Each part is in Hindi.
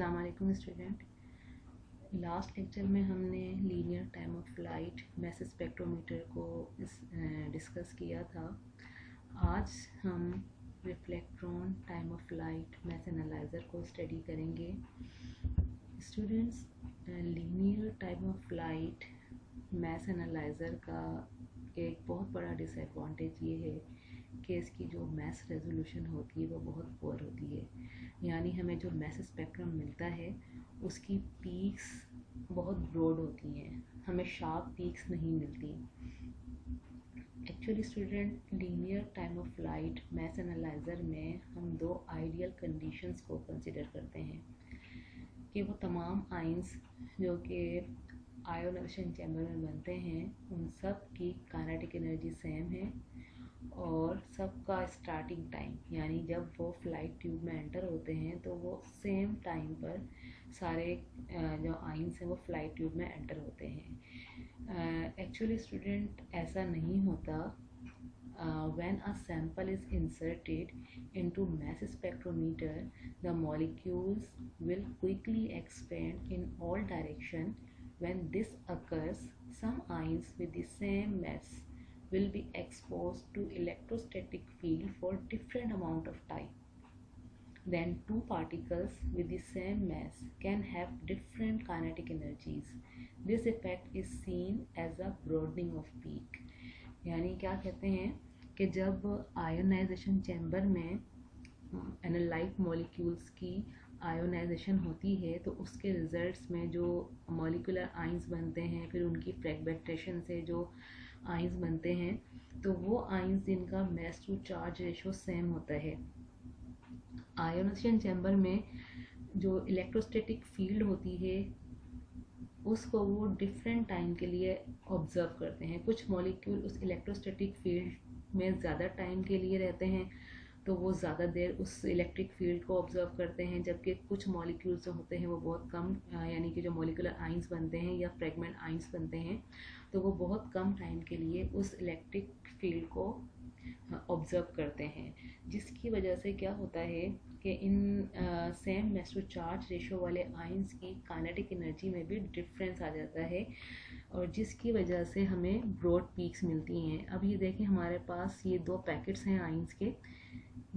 अस्सलाम वालेकुम स्टूडेंट। लास्ट लेक्चर में हमने linear time of flight mass spectrometer को डिस्कस किया था। आज हम reflectron time of flight mass analyser को स्टडी करेंगे। Students, linear time of flight mass analyser का एक बहुत बड़ा डिसएडवांटेज ये है कि इसकी जो मैस रेजोल्यूशन होती है वो बहुत पुअर होती है। यानी हमें जो मैस स्पेक्ट्रम मिलता है उसकी पीक्स बहुत ब्रॉड होती हैं, हमें शार्प पीक्स नहीं मिलती। Actually student, linear time of flight mass analyser में हम दो आइडियल कंडीशंस को कंसिडर करते हैं कि वो तमाम आइंस जो कि आयोनाइजेशन चैम्बर में बनते हैं उन सब की काइनेटिक एनर्जी सेम है और सबका स्टार्टिंग टाइम यानी जब वो फ्लाइट ट्यूब में एंटर होते हैं तो वो सेम टाइम पर सारे जो आइंस हैं वो फ्लाइट ट्यूब में एंटर होते हैं। एक्चुअली स्टूडेंट, ऐसा नहीं होता। When a sample is inserted into mass spectrometer, the molecules will quickly expand in all direction. When this occurs, some ions with the same mass will be exposed to electrostatic field for different amount of time. Then two particles with the same mass can have different kinetic energies. This effect is seen as a broadening of peak. यानी क्या कहते हैं कि जब आयोनाइजेशन चैम्बर में एनालाइट मॉलिक्यूल्स की आयोनाइजेशन होती है तो उसके रिजल्ट्स में जो मॉलिकुलर आइंस बनते हैं, फिर उनकी फ्रैगमेंटेशन से जो आइंस बनते हैं, तो वो आइंस जिनका mass to charge ratio same होता है। आयोनाइजेशन चैम्बर में जो इलेक्ट्रोस्टैटिक फील्ड होती है उसको वो डिफरेंट टाइम के लिए ऑब्जर्व करते हैं। कुछ मॉलिक्यूल उस इलेक्ट्रोस्टैटिक फील्ड में ज़्यादा टाइम के लिए रहते हैं तो वो ज़्यादा देर उस इलेक्ट्रिक फील्ड को ऑब्जर्व करते हैं, जबकि कुछ मॉलिक्यूल्स जो होते हैं वो बहुत कम यानी कि जो मॉलिकुलर आइंस बनते हैं या फ्रेगमेंट आइंस बनते हैं तो वो बहुत कम टाइम के लिए उस इलेक्ट्रिक फील्ड को ऑब्जर्व करते हैं। जिसकी वजह से क्या होता है कि इन same mass to charge ratio वाले आइंस की काइनेटिक एनर्जी में भी डिफरेंस आ जाता है और जिसकी वजह से हमें ब्रॉड पीक्स मिलती हैं। अब ये देखें, हमारे पास ये दो पैकेट्स हैं आइंस के,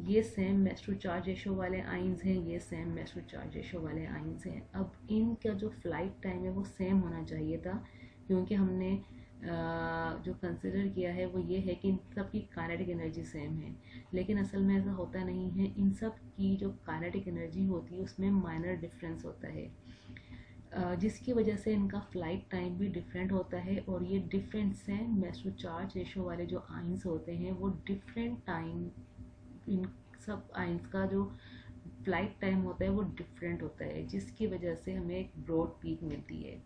ये same mass to charge ratio वाले आइंस हैं, ये same mass to charge ratio वाले आइंस हैं। अब इनका जो फ्लाइट टाइम है वो सेम होना चाहिए था, क्योंकि हमने जो कंसिडर किया है वो ये है कि इन सब की काइनेटिक एनर्जी सेम है, लेकिन असल में ऐसा होता नहीं है। इन सब की जो काइनेटिक एनर्जी होती है उसमें माइनर डिफरेंस होता है, जिसकी वजह से इनका फ्लाइट टाइम भी डिफरेंट होता है और ये different same mass to charge ratio वाले जो आइंस होते हैं वो डिफरेंट टाइम, इन सब आइंस का जो फ्लाइट टाइम होता है वो डिफरेंट होता है, जिसकी वजह से हमें एक ब्रॉड पीक मिलती है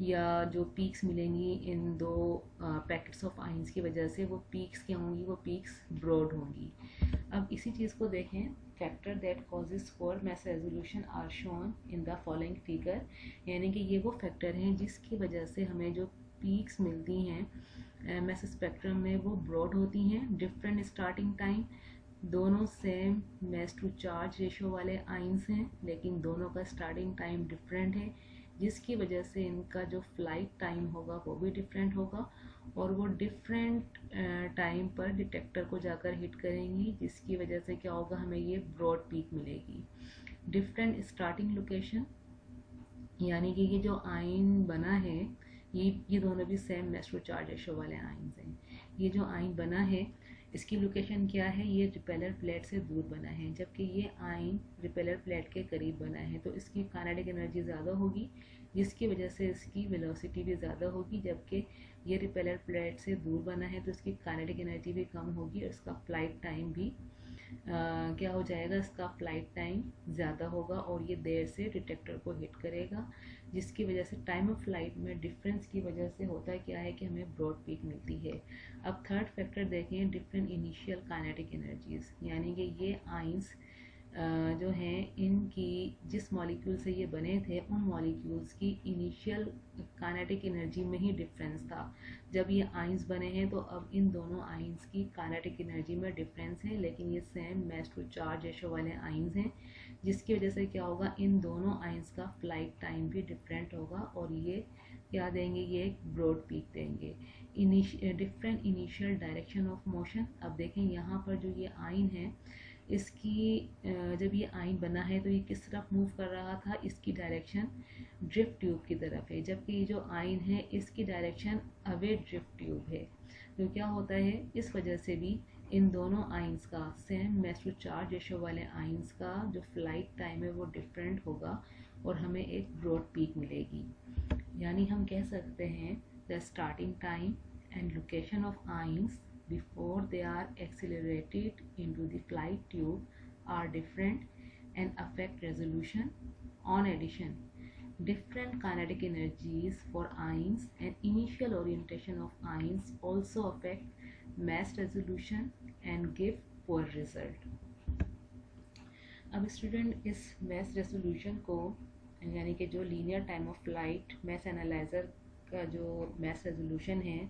या जो पीक्स मिलेंगी इन दो पैकेट्स ऑफ आइंस की वजह से वो पीक्स क्या होंगी, वो पीक्स ब्रॉड होंगी। अब इसी चीज़ को देखें, factor that causes for mass resolution are shown in the following figure. यानी कि ये वो फैक्टर हैं जिसकी वजह से हमें जो पीक्स मिलती हैं मैस स्पेक्ट्रम में वो ब्रॉड होती हैं, डिफरेंट स्टार्टिंग टाइम, दोनों same mass to charge ratio वाले आइंस हैं लेकिन दोनों का स्टार्टिंग टाइम डिफरेंट है, जिसकी वजह से इनका जो फ्लाइट टाइम होगा वो भी डिफरेंट होगा और वो डिफरेंट टाइम पर डिटेक्टर को जाकर हिट करेंगी, जिसकी वजह से क्या होगा, हमें ये ब्रॉड पीक मिलेगी। डिफरेंट स्टार्टिंग लोकेशन, यानी कि ये जो आइन बना है ये दोनों भी same mass to charge ratio वाले आइंस हैं। ये जो आइन बना है इसकी लोकेशन क्या है, ये रिपेलर प्लेट से दूर बना है, जबकि ये आइन रिपेलर प्लेट के करीब बना है तो इसकी काइनेटिक एनर्जी ज़्यादा होगी, जिसकी वजह से इसकी वेलोसिटी भी ज़्यादा होगी, जबकि ये रिपेलर प्लेट से दूर बना है तो इसकी काइनेटिक एनर्जी भी कम होगी और इसका फ्लाइट टाइम भी क्या हो जाएगा, इसका फ्लाइट टाइम ज़्यादा होगा और ये देर से डिटेक्टर को हिट करेगा, जिसकी वजह से टाइम ऑफ फ्लाइट में डिफरेंस की वजह से होता क्या है कि हमें ब्रॉड पीक मिलती है। अब थर्ड फैक्टर देखें, डिफरेंट इनिशियल काइनेटिक एनर्जीज, यानी कि ये आइंस जो हैं इनकी जिस मॉलिक्यूल से ये बने थे उन मॉलिक्यूल्स की इनिशियल काइनेटिक एनर्जी में ही डिफरेंस था। जब ये आइंस बने हैं तो अब इन दोनों आइंस की काइनेटिक एनर्जी में डिफरेंस है, लेकिन ये same mass to charge ratio वाले आइंस हैं, जिसकी वजह से क्या होगा, इन दोनों आइंस का फ्लाइट टाइम भी डिफरेंट होगा और ये क्या देंगे, ये एक ब्रॉड पीक देंगे। Different initial direction of motion. अब देखें यहाँ पर जो ये आइन है, इसकी जब ये आइन बना है तो ये किस तरफ मूव कर रहा था, इसकी डायरेक्शन ड्रिफ्ट ट्यूब की तरफ है, जबकि ये जो आइन है इसकी डायरेक्शन अवे ड्रिफ्ट ट्यूब है। तो क्या होता है, इस वजह से भी इन दोनों आइंस का, same mass to charge ratio वाले आइंस का जो फ्लाइट टाइम है वो डिफरेंट होगा और हमें एक ब्रॉड पीक मिलेगी। यानी हम कह सकते हैं the starting time and location of ions before they are accelerated into the flight tube are different and affect resolution. On addition, different kinetic energies for ions and initial orientation of ions also affect mass resolution and give poor result. अब स्टूडेंट इस mass resolution को, यानी कि जो linear time of flight mass analyzer का जो mass resolution है,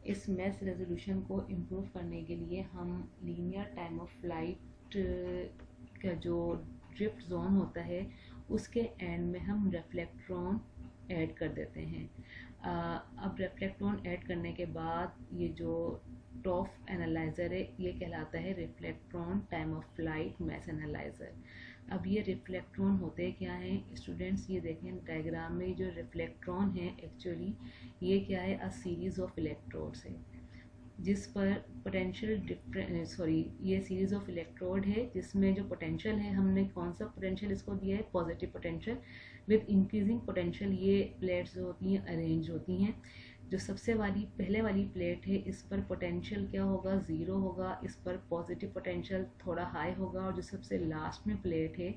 इस मैस रेजोल्यूशन को इम्प्रूव करने के लिए हम लीनियर टाइम ऑफ फ्लाइट का जो ड्रिफ्ट जोन होता है उसके एंड में हम रिफ्लेक्ट्रॉन ऐड कर देते हैं। अब रिफ्लेक्ट्रॉन ऐड करने के बाद ये जो टॉफ एनालाइज़र है ये कहलाता है reflectron time of flight mass analyser. अब ये रिफ्लेक्ट्रॉन होते क्या हैं स्टूडेंट्स, ये देखें डायग्राम में, जो रिफ्लेक्ट्रॉन है एक्चुअली ये क्या है, अ सीरीज ऑफ इलेक्ट्रोड्स है जिस पर पोटेंशियल ये सीरीज ऑफ इलेक्ट्रोड है जिसमें जो पोटेंशियल है, हमने कौन सा पोटेंशियल इसको दिया है, positive potential. With increasing potential ये प्लेट्स जो होती हैं अरेंज होती हैं। जो सबसे पहले वाली प्लेट है इस पर पोटेंशियल क्या होगा, ज़ीरो होगा, इस पर पॉजिटिव पोटेंशियल थोड़ा हाई होगा, और जो सबसे लास्ट में प्लेट है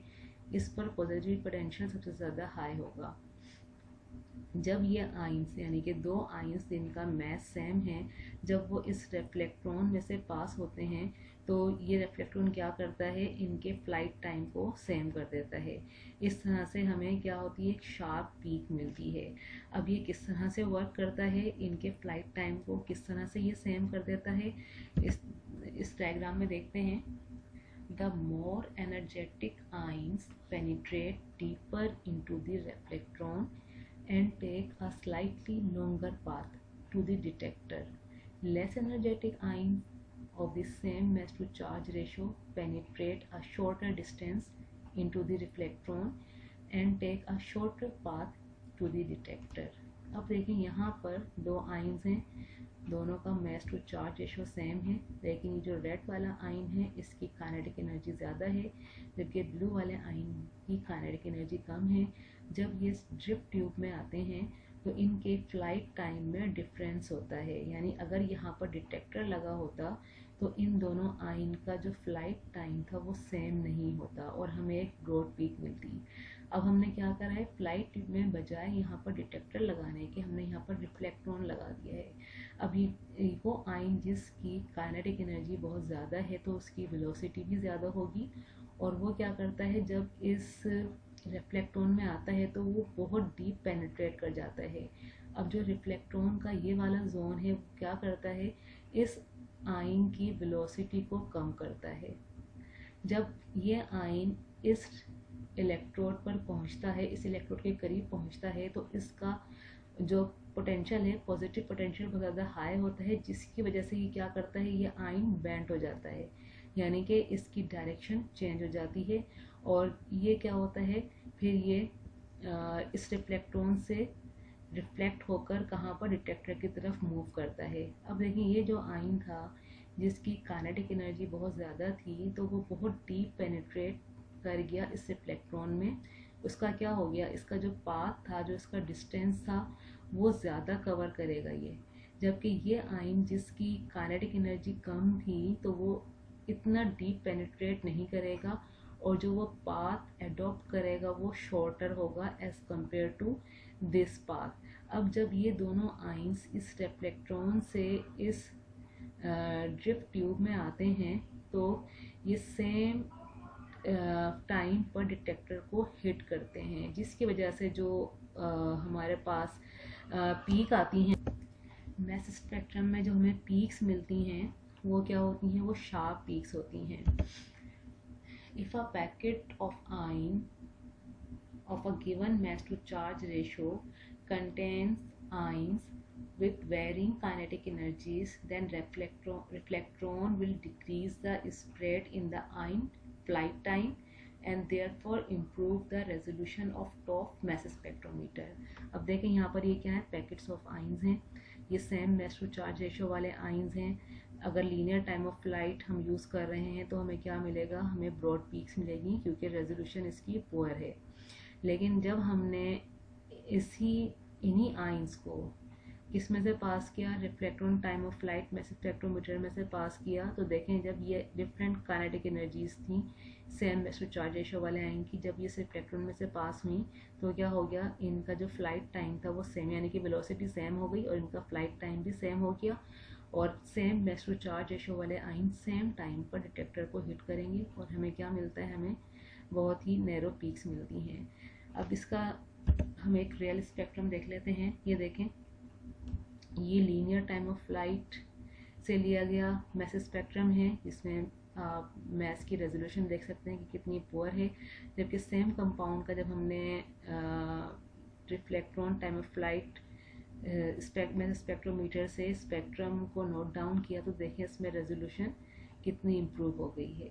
इस पर पॉजिटिव पोटेंशियल सबसे ज़्यादा हाई होगा। जब ये आइंस यानी कि दो आइंस जिनका मैस सेम है, जब वो इस रिफ्लेक्ट्रॉन में से पास होते हैं तो ये रिफ्लेक्ट्रॉन क्या करता है, इनके फ्लाइट टाइम को सेम कर देता है। इस तरह से हमें क्या होती है, एक शार्प पीक मिलती है। अब ये किस तरह से वर्क करता है, इनके फ्लाइट टाइम को किस तरह से ये सेम कर देता है, इस डायग्राम में देखते हैं। The more energetic ions penetrate deeper into the reflectron and take a slightly longer path to the detector. Less energetic ions of the same mass to charge ratio penetrate a shorter distance into the reflectron and take a shorter path to the detector. अब देखिए यहाँ पर दो आइंस हैं, दोनों का मास टू चार्ज रेशियो सेम है, लेकिन जो रेड वाला आइन है इसकी काइनेटिक एनर्जी ज़्यादा है, जबकि ब्लू वाले आइन की काइनेटिक एनर्जी कम है। जब ये ड्रिफ्ट ट्यूब में आते हैं तो इनके फ्लाइट टाइम में डिफरेंस होता है, यानी अगर यहाँ पर डिटेक्टर लगा होता तो इन दोनों आइन का जो फ्लाइट टाइम था वो सेम नहीं होता और हमें एक ब्रॉड पीक मिलती। अब हमने क्या करा है, फ्लाइट में बजाय यहाँ पर डिटेक्टर लगाने के हमने यहाँ पर रिफ्लेक्ट्रॉन लगा दिया है। अब ये वो आइन जिसकी काइनेटिक एनर्जी बहुत ज़्यादा है तो उसकी वेलोसिटी भी ज़्यादा होगी, और वो क्या करता है जब इस रिफ्लेक्ट्रॉन में आता है तो वो बहुत डीप पेनिट्रेट कर जाता है। अब जो रिफ्लेक्ट्रॉन का ये वाला जोन है वो क्या करता है, इस आइन की वेलोसिटी को कम करता है। जब ये आइन इस इलेक्ट्रोड पर पहुंचता है, इस इलेक्ट्रोड के करीब पहुंचता है, तो इसका जो पोटेंशियल है, पॉजिटिव पोटेंशियल बहुत ज़्यादा हाई होता है, जिसकी वजह से ये क्या करता है, ये आइन बेंट हो जाता है, यानी कि इसकी डायरेक्शन चेंज हो जाती है। और ये क्या होता है, फिर ये इस रिफ्लेक्ट्रॉन से रिफ्लेक्ट होकर कहाँ पर, डिटेक्टर की तरफ मूव करता है। अब देखिए ये जो आइन था जिसकी काइनेटिक एनर्जी बहुत ज़्यादा थी तो वो बहुत डीप पेनिट्रेट कर गया इस रिफ्लेक्ट्रॉन में। उसका क्या हो गया, इसका जो पाथ था, जो इसका डिस्टेंस था वो ज़्यादा कवर करेगा ये, जबकि ये आइन जिसकी काइनेटिक एनर्जी कम थी तो वो इतना डीप पेनिट्रेट नहीं करेगा, और जो वो पाथ एडॉप्ट करेगा वो शॉर्टर होगा as compare to this path. अब जब ये दोनों आइंस इस रिफ्लेक्ट्रॉन से इस ड्रिफ्ट ट्यूब में आते हैं तो ये सेम टाइम पर डिटेक्टर को हिट करते हैं, जिसकी वजह से जो हमारे पास पीक आती हैं मैस स्पेक्ट्रम में, जो हमें पीक्स मिलती हैं वो क्या होती हैं, वो शार्प पीक्स होती हैं। If a packet of ion of a given mass to charge ratio contains ions with varying kinetic energies, then reflectron will decrease the spread in the ion flight time and therefore improve the resolution of top mass spectrometer. अब देखें यहाँ पर ये क्या है, पैकेट्स ऑफ आइंस हैं, ये same mass to charge ratio वाले आइंस हैं। अगर लीनियर टाइम ऑफ फ्लाइट हम यूज़ कर रहे हैं तो हमें क्या मिलेगा, हमें ब्रॉड पीक्स मिलेगी क्योंकि रेजोल्यूशन इसकी पुअर है। लेकिन जब हमने इन्हीं आइंस को किसमें से पास किया, रिफ्लेक्ट्रॉन टाइम ऑफ फ्लाइट में से स्पेक्ट्रोमीटर में से पास किया, तो देखें जब ये डिफरेंट काइनेटिक एनर्जीज थी same mass to charge ratio वाले आयन की, जब ये इलेक्ट्रॉन में से पास हुई तो क्या हो गया, इनका जो फ्लाइट टाइम था वो सेम, यानी कि वेलोसिटी सेम हो गई और इनका फ्लाइट टाइम भी सेम हो गया और same mass to charge ratio वाले आयन सेम टाइम पर डिटेक्टर को हिट करेंगे और हमें क्या मिलता है, हमें बहुत ही नैरो पीक्स मिलती हैं। अब इसका हम एक रियल स्पेक्ट्रम देख लेते हैं। ये देखें, ये लीनियर टाइम ऑफ फ्लाइट से लिया गया मैस स्पेक्ट्रम है, जिसमें मैस की रेजोल्यूशन देख सकते हैं कि कितनी पुअर है। जबकि सेम कंपाउंड का जब हमने रिफ्लेक्ट्रॉन टाइम ऑफ फ्लाइट स्पेक्ट्रोमीटर से स्पेक्ट्रम को नोट डाउन किया तो देखिए इसमें रेजोल्यूशन कितनी इम्प्रूव हो गई है।